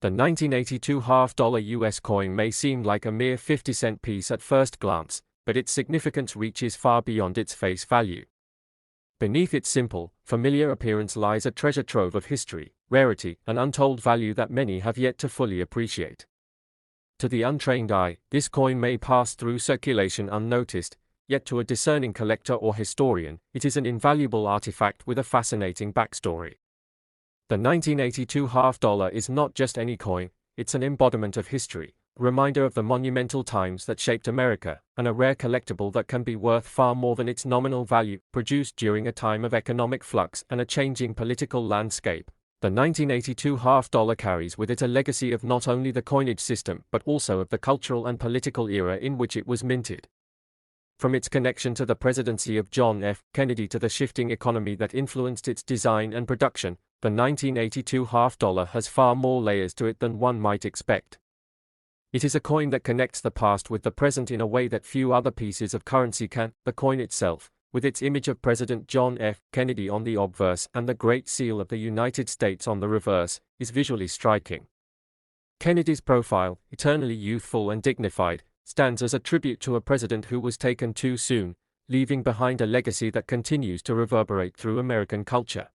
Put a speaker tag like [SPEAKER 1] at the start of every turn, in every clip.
[SPEAKER 1] The 1982 half-dollar US coin may seem like a mere 50-cent piece at first glance, but its significance reaches far beyond its face value. Beneath its simple, familiar appearance lies a treasure trove of history, rarity, and untold value that many have yet to fully appreciate. To the untrained eye, this coin may pass through circulation unnoticed, yet to a discerning collector or historian, it is an invaluable artifact with a fascinating backstory. The 1982 half-dollar is not just any coin, it's an embodiment of history, a reminder of the monumental times that shaped America, and a rare collectible that can be worth far more than its nominal value, produced during a time of economic flux and a changing political landscape. The 1982 half-dollar carries with it a legacy of not only the coinage system but also of the cultural and political era in which it was minted. From its connection to the presidency of John F. Kennedy to the shifting economy that influenced its design and production, the 1982 half-dollar has far more layers to it than one might expect. It is a coin that connects the past with the present in a way that few other pieces of currency can. The coin itself, with its image of President John F. Kennedy on the obverse and the Great Seal of the United States on the reverse, is visually striking. Kennedy's profile, eternally youthful and dignified, stands as a tribute to a president who was taken too soon, leaving behind a legacy that continues to reverberate through American culture.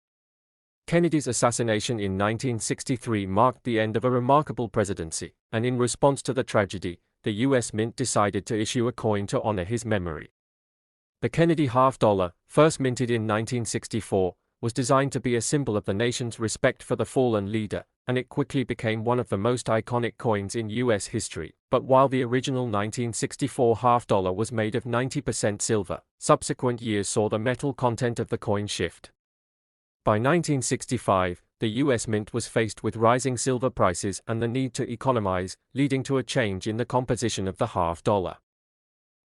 [SPEAKER 1] Kennedy's assassination in 1963 marked the end of a remarkable presidency, and in response to the tragedy, the U.S. Mint decided to issue a coin to honor his memory. The Kennedy half-dollar, first minted in 1964, was designed to be a symbol of the nation's respect for the fallen leader, and it quickly became one of the most iconic coins in U.S. history. But while the original 1964 half-dollar was made of 90% silver, subsequent years saw the metal content of the coin shift. By 1965, the U.S. Mint was faced with rising silver prices and the need to economize, leading to a change in the composition of the half-dollar.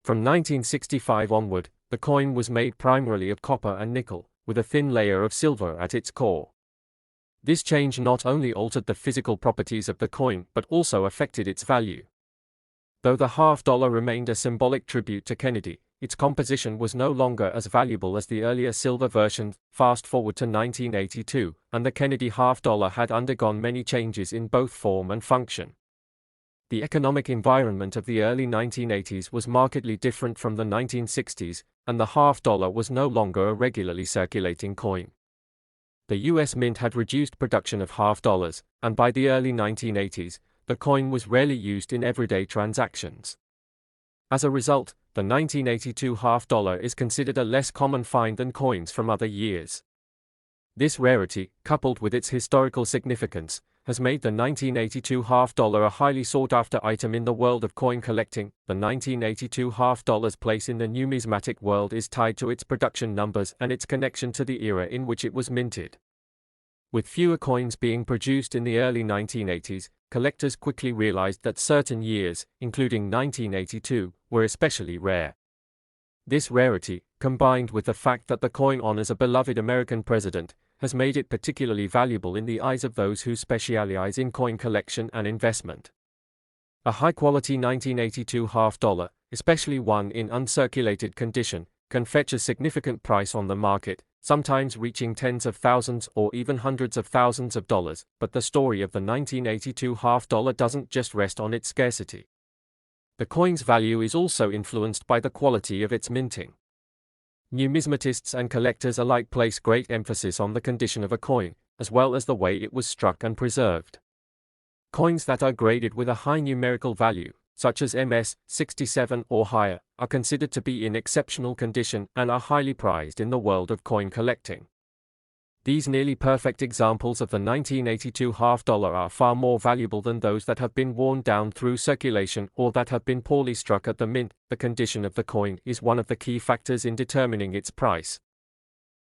[SPEAKER 1] From 1965 onward, the coin was made primarily of copper and nickel, with a thin layer of silver at its core. This change not only altered the physical properties of the coin but also affected its value. Though the half-dollar remained a symbolic tribute to Kennedy, its composition was no longer as valuable as the earlier silver version. Fast forward to 1982, and the Kennedy half-dollar had undergone many changes in both form and function. The economic environment of the early 1980s was markedly different from the 1960s, and the half-dollar was no longer a regularly circulating coin. The U.S. Mint had reduced production of half-dollars, and by the early 1980s, the coin was rarely used in everyday transactions. As a result, the 1982 half-dollar is considered a less common find than coins from other years. This rarity, coupled with its historical significance, has made the 1982 half-dollar a highly sought-after item in the world of coin collecting. The 1982 half-dollar's place in the numismatic world is tied to its production numbers and its connection to the era in which it was minted. With fewer coins being produced in the early 1980s, collectors quickly realized that certain years, including 1982, were especially rare. This rarity, combined with the fact that the coin honors a beloved American president, has made it particularly valuable in the eyes of those who specialize in coin collection and investment. A high-quality 1982 half-dollar, especially one in uncirculated condition, can fetch a significant price on the market, sometimes reaching tens of thousands or even hundreds of thousands of dollars. But the story of the 1982 half-dollar doesn't just rest on its scarcity. The coin's value is also influenced by the quality of its minting. Numismatists and collectors alike place great emphasis on the condition of a coin, as well as the way it was struck and preserved. Coins that are graded with a high numerical value, such as MS 67 or higher, are considered to be in exceptional condition and are highly prized in the world of coin collecting. These nearly perfect examples of the 1982 half-dollar are far more valuable than those that have been worn down through circulation or that have been poorly struck at the mint. The condition of the coin is one of the key factors in determining its price.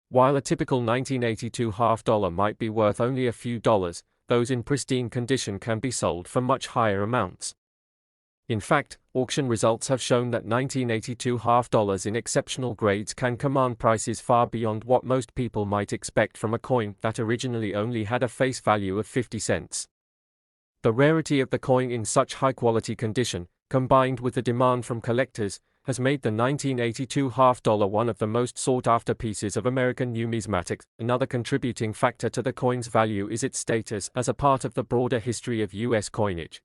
[SPEAKER 1] While a typical 1982 half-dollar might be worth only a few dollars, those in pristine condition can be sold for much higher amounts. In fact, auction results have shown that 1982 half-dollars in exceptional grades can command prices far beyond what most people might expect from a coin that originally only had a face value of 50 cents. The rarity of the coin in such high-quality condition, combined with the demand from collectors, has made the 1982 half-dollar one of the most sought-after pieces of American numismatics. Another contributing factor to the coin's value is its status as a part of the broader history of U.S. coinage.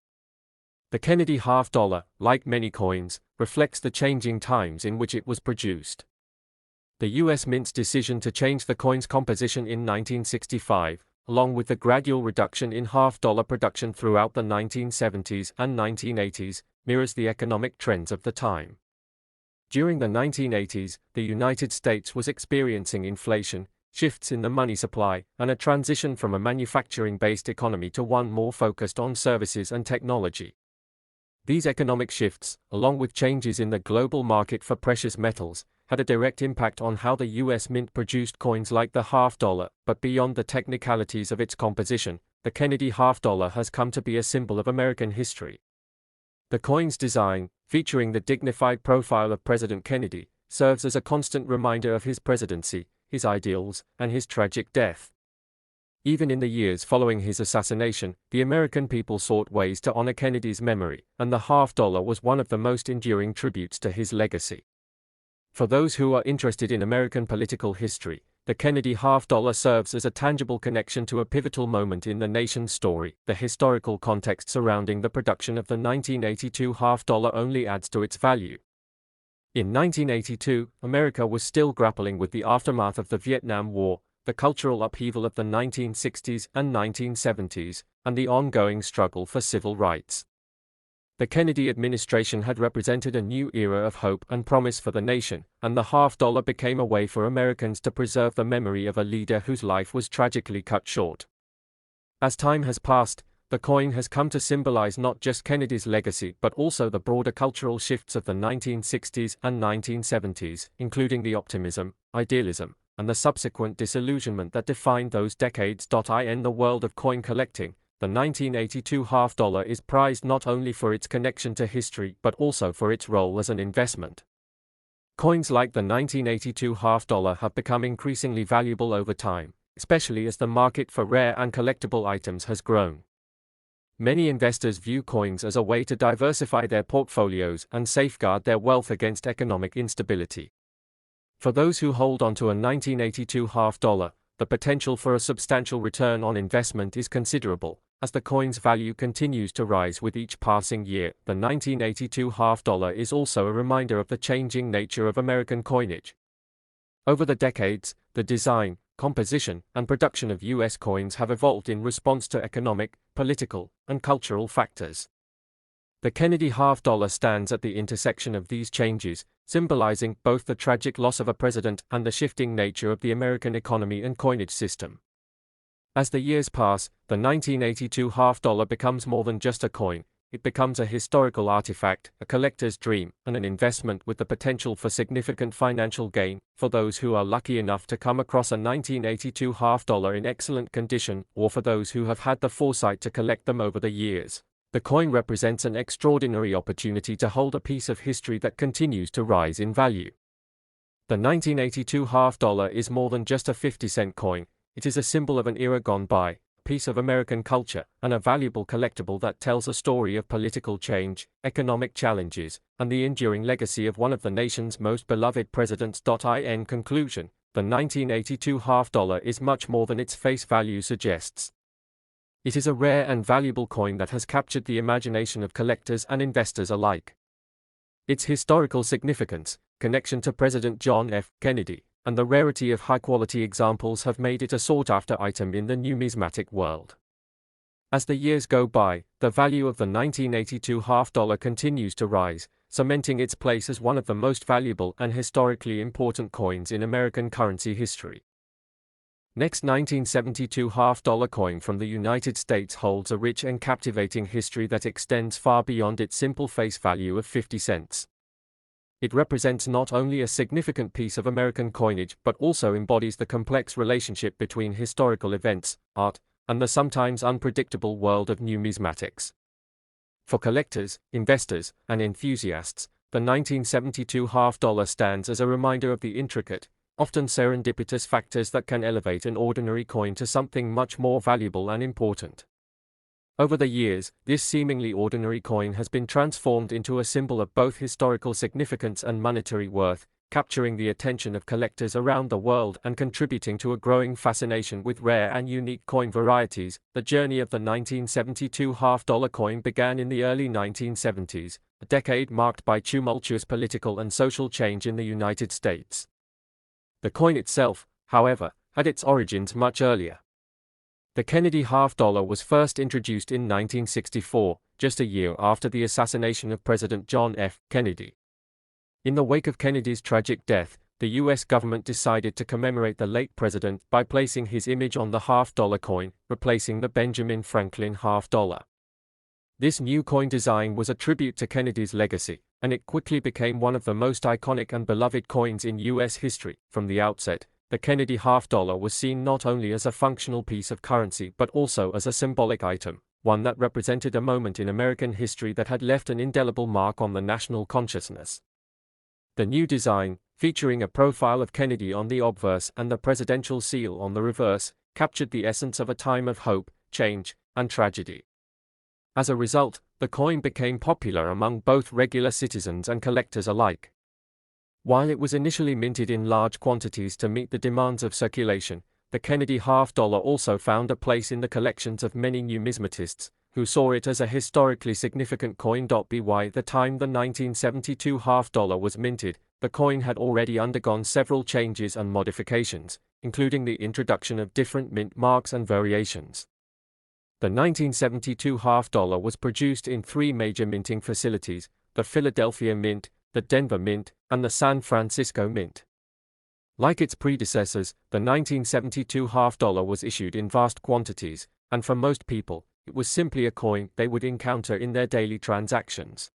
[SPEAKER 1] The Kennedy half-dollar, like many coins, reflects the changing times in which it was produced. The U.S. Mint's decision to change the coin's composition in 1965, along with the gradual reduction in half-dollar production throughout the 1970s and 1980s, mirrors the economic trends of the time. During the 1980s, the United States was experiencing inflation, shifts in the money supply, and a transition from a manufacturing-based economy to one more focused on services and technology. These economic shifts, along with changes in the global market for precious metals, had a direct impact on how the U.S. Mint produced coins like the half-dollar, but beyond the technicalities of its composition, the Kennedy half-dollar has come to be a symbol of American history. The coin's design, featuring the dignified profile of President Kennedy, serves as a constant reminder of his presidency, his ideals, and his tragic death. Even in the years following his assassination, the American people sought ways to honor Kennedy's memory, and the half-dollar was one of the most enduring tributes to his legacy. For those who are interested in American political history, the Kennedy half-dollar serves as a tangible connection to a pivotal moment in the nation's story. The historical context surrounding the production of the 1982 half-dollar only adds to its value. In 1982, America was still grappling with the aftermath of the Vietnam War, the cultural upheaval of the 1960s and 1970s, and the ongoing struggle for civil rights. The Kennedy administration had represented a new era of hope and promise for the nation, and the half-dollar became a way for Americans to preserve the memory of a leader whose life was tragically cut short. As time has passed, the coin has come to symbolize not just Kennedy's legacy but also the broader cultural shifts of the 1960s and 1970s, including the optimism, idealism, and the subsequent disillusionment that defined those decades. In the world of coin collecting, the 1982 half-dollar is prized not only for its connection to history but also for its role as an investment. Coins like the 1982 half-dollar have become increasingly valuable over time, especially as the market for rare and collectible items has grown. Many investors view coins as a way to diversify their portfolios and safeguard their wealth against economic instability. For those who hold onto a 1982 half-dollar, the potential for a substantial return on investment is considerable, as the coin's value continues to rise with each passing year. The 1982 half-dollar is also a reminder of the changing nature of American coinage. Over the decades, the design, composition, and production of U.S. coins have evolved in response to economic, political, and cultural factors. The Kennedy half-dollar stands at the intersection of these changes, symbolizing both the tragic loss of a president and the shifting nature of the American economy and coinage system. As the years pass, the 1982 half-dollar becomes more than just a coin. It becomes a historical artifact, a collector's dream, and an investment with the potential for significant financial gain. For those who are lucky enough to come across a 1982 half-dollar in excellent condition, or for those who have had the foresight to collect them over the years, the coin represents an extraordinary opportunity to hold a piece of history that continues to rise in value. The 1982 half-dollar is more than just a 50-cent coin. It is a symbol of an era gone by, a piece of American culture, and a valuable collectible that tells a story of political change, economic challenges, and the enduring legacy of one of the nation's most beloved presidents. In conclusion, the 1982 half-dollar is much more than its face value suggests. It is a rare and valuable coin that has captured the imagination of collectors and investors alike. Its historical significance, connection to President John F. Kennedy, and the rarity of high-quality examples have made it a sought-after item in the numismatic world. As the years go by, the value of the 1982 half-dollar continues to rise, cementing its place as one of the most valuable and historically important coins in American currency history. Next, 1972 half-dollar coin from the United States holds a rich and captivating history that extends far beyond its simple face value of 50 cents. It represents not only a significant piece of American coinage but also embodies the complex relationship between historical events, art, and the sometimes unpredictable world of numismatics. For collectors, investors, and enthusiasts, the 1972 half-dollar stands as a reminder of the intricate, often serendipitous factors that can elevate an ordinary coin to something much more valuable and important. Over the years, this seemingly ordinary coin has been transformed into a symbol of both historical significance and monetary worth, capturing the attention of collectors around the world and contributing to a growing fascination with rare and unique coin varieties. The journey of the 1972 half-dollar coin began in the early 1970s, a decade marked by tumultuous political and social change in the United States. The coin itself, however, had its origins much earlier. The Kennedy half-dollar was first introduced in 1964, just a year after the assassination of President John F. Kennedy. In the wake of Kennedy's tragic death, the U.S. government decided to commemorate the late president by placing his image on the half-dollar coin, replacing the Benjamin Franklin half-dollar. This new coin design was a tribute to Kennedy's legacy, and it quickly became one of the most iconic and beloved coins in U.S. history. From the outset, the Kennedy half-dollar was seen not only as a functional piece of currency but also as a symbolic item, one that represented a moment in American history that had left an indelible mark on the national consciousness. The new design, featuring a profile of Kennedy on the obverse and the presidential seal on the reverse, captured the essence of a time of hope, change, and tragedy. As a result, the coin became popular among both regular citizens and collectors alike. While it was initially minted in large quantities to meet the demands of circulation, the Kennedy half-dollar also found a place in the collections of many numismatists, who saw it as a historically significant coin. By the time the 1972 half-dollar was minted, the coin had already undergone several changes and modifications, including the introduction of different mint marks and variations. The 1972 half-dollar was produced in three major minting facilities: the Philadelphia Mint, the Denver Mint, and the San Francisco Mint. Like its predecessors, the 1972 half-dollar was issued in vast quantities, and for most people, it was simply a coin they would encounter in their daily transactions.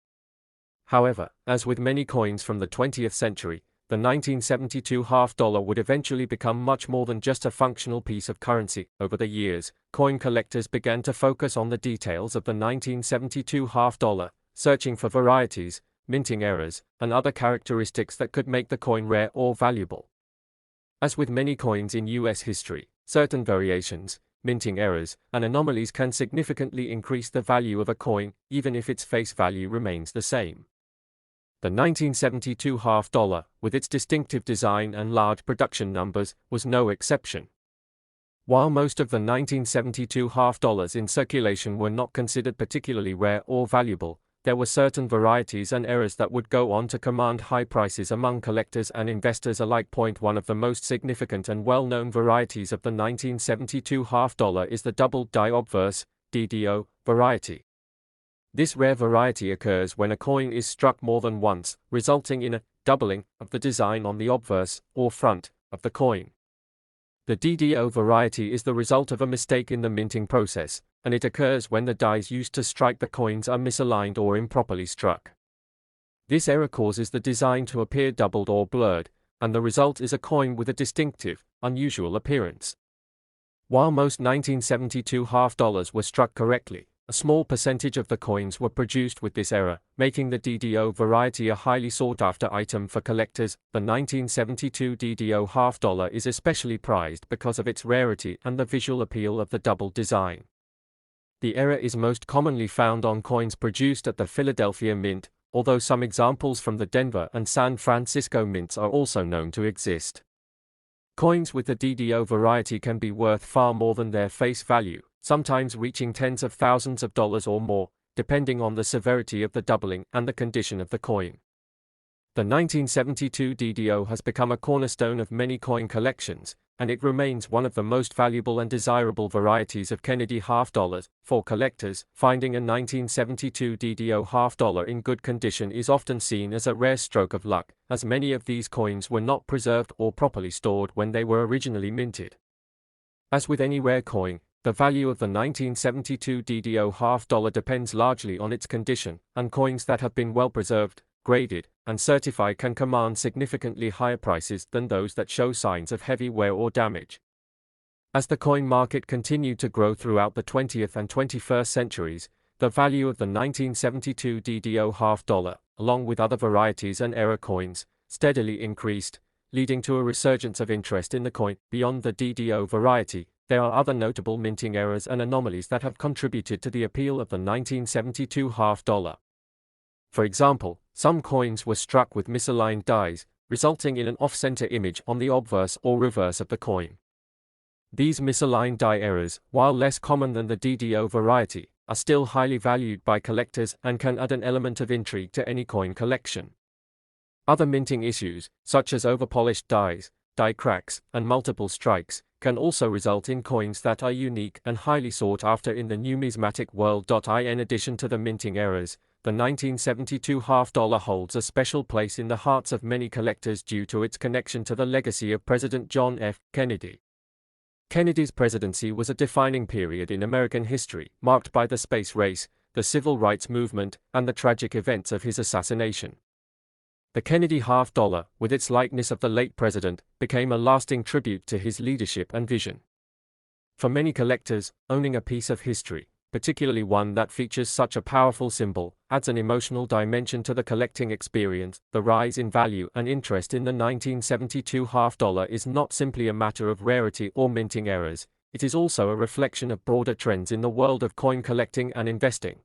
[SPEAKER 1] However, as with many coins from the 20th century, the 1972 half-dollar would eventually become much more than just a functional piece of currency. Over the years, coin collectors began to focus on the details of the 1972 half-dollar, searching for varieties, minting errors, and other characteristics that could make the coin rare or valuable. As with many coins in U.S. history, certain variations, minting errors, and anomalies can significantly increase the value of a coin, even if its face value remains the same. The 1972 half-dollar, with its distinctive design and large production numbers, was no exception. While most of the 1972 half-dollars in circulation were not considered particularly rare or valuable, there were certain varieties and errors that would go on to command high prices among collectors and investors alike. One of the most significant and well-known varieties of the 1972 half-dollar is the double die obverse, DDO, variety. This rare variety occurs when a coin is struck more than once, resulting in a doubling of the design on the obverse, or front, of the coin. The DDO variety is the result of a mistake in the minting process, and it occurs when the dies used to strike the coins are misaligned or improperly struck. This error causes the design to appear doubled or blurred, and the result is a coin with a distinctive, unusual appearance. While most 1972 half-dollars were struck correctly, a small percentage of the coins were produced with this error, making the DDO variety a highly sought-after item for collectors. The 1972 DDO half-dollar is especially prized because of its rarity and the visual appeal of the double design. The error is most commonly found on coins produced at the Philadelphia Mint, although some examples from the Denver and San Francisco mints are also known to exist. Coins with the DDO variety can be worth far more than their face value, sometimes reaching tens of thousands of dollars or more, depending on the severity of the doubling and the condition of the coin. The 1972 DDO has become a cornerstone of many coin collections, and it remains one of the most valuable and desirable varieties of Kennedy half-dollars. For collectors, finding a 1972 DDO half-dollar in good condition is often seen as a rare stroke of luck, as many of these coins were not preserved or properly stored when they were originally minted. As with any rare coin, the value of the 1972 DDO half-dollar depends largely on its condition, and coins that have been well preserved, graded, and certified can command significantly higher prices than those that show signs of heavy wear or damage. As the coin market continued to grow throughout the 20th and 21st centuries, the value of the 1972 DDO half-dollar, along with other varieties and error coins, steadily increased, leading to a resurgence of interest in the coin. Beyond the DDO variety, there are other notable minting errors and anomalies that have contributed to the appeal of the 1972 half dollar. For example, some coins were struck with misaligned dies, resulting in an off-center image on the obverse or reverse of the coin. These misaligned die errors, while less common than the DDO variety, are still highly valued by collectors and can add an element of intrigue to any coin collection. Other minting issues, such as overpolished dies, die cracks, and multiple strikes, can also result in coins that are unique and highly sought after in the numismatic world. In addition to the minting errors, the 1972 half dollar holds a special place in the hearts of many collectors due to its connection to the legacy of President John F. Kennedy. Kennedy's presidency was a defining period in American history, marked by the space race, the civil rights movement, and the tragic events of his assassination. The Kennedy half dollar, with its likeness of the late president, became a lasting tribute to his leadership and vision. For many collectors, owning a piece of history, particularly one that features such a powerful symbol, adds an emotional dimension to the collecting experience. The rise in value and interest in the 1972 half dollar is not simply a matter of rarity or minting errors, it is also a reflection of broader trends in the world of coin collecting and investing.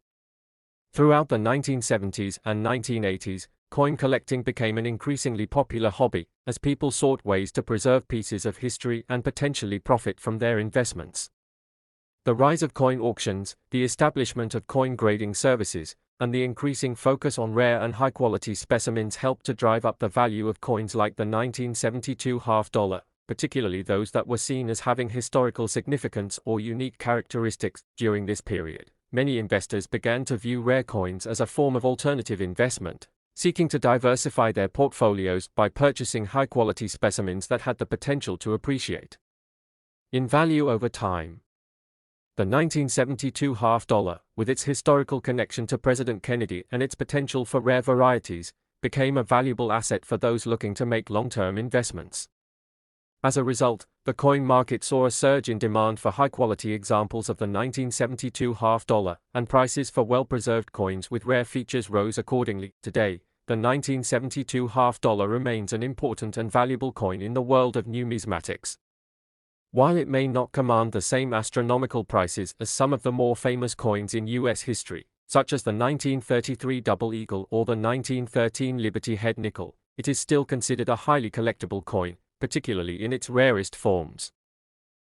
[SPEAKER 1] Throughout the 1970s and 1980s, coin collecting became an increasingly popular hobby, as people sought ways to preserve pieces of history and potentially profit from their investments. The rise of coin auctions, the establishment of coin grading services, and the increasing focus on rare and high-quality specimens helped to drive up the value of coins like the 1972 half dollar, particularly those that were seen as having historical significance or unique characteristics. During this period, many investors began to view rare coins as a form of alternative investment, seeking to diversify their portfolios by purchasing high-quality specimens that had the potential to appreciate in value over time. The 1972 half dollar, with its historical connection to President Kennedy and its potential for rare varieties, became a valuable asset for those looking to make long-term investments. As a result, the coin market saw a surge in demand for high-quality examples of the 1972 half dollar, and prices for well-preserved coins with rare features rose accordingly. Today, the 1972 half dollar remains an important and valuable coin in the world of numismatics. While it may not command the same astronomical prices as some of the more famous coins in U.S. history, such as the 1933 Double Eagle or the 1913 Liberty Head Nickel, it is still considered a highly collectible coin, particularly in its rarest forms.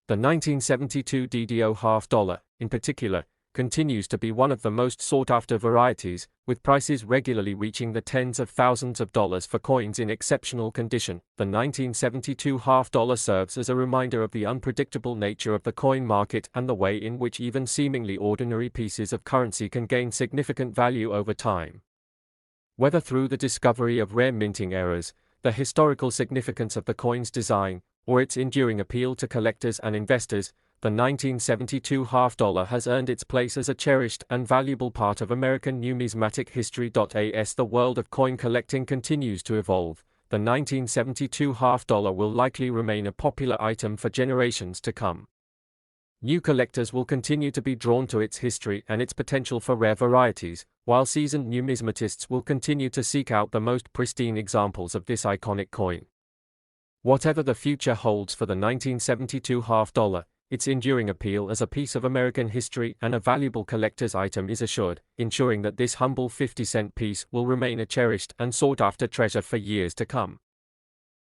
[SPEAKER 1] The 1972 DDO half dollar, in particular, continues to be one of the most sought-after varieties, with prices regularly reaching the tens of thousands of dollars for coins in exceptional condition. The 1972 half dollar serves as a reminder of the unpredictable nature of the coin market and the way in which even seemingly ordinary pieces of currency can gain significant value over time. Whether through the discovery of rare minting errors, the historical significance of the coin's design, or its enduring appeal to collectors and investors, the 1972 half dollar has earned its place as a cherished and valuable part of American numismatic history. As the world of coin collecting continues to evolve, the 1972 half dollar will likely remain a popular item for generations to come. New collectors will continue to be drawn to its history and its potential for rare varieties, while seasoned numismatists will continue to seek out the most pristine examples of this iconic coin. Whatever the future holds for the 1972 half dollar, its enduring appeal as a piece of American history and a valuable collector's item is assured, ensuring that this humble 50-cent piece will remain a cherished and sought-after treasure for years to come.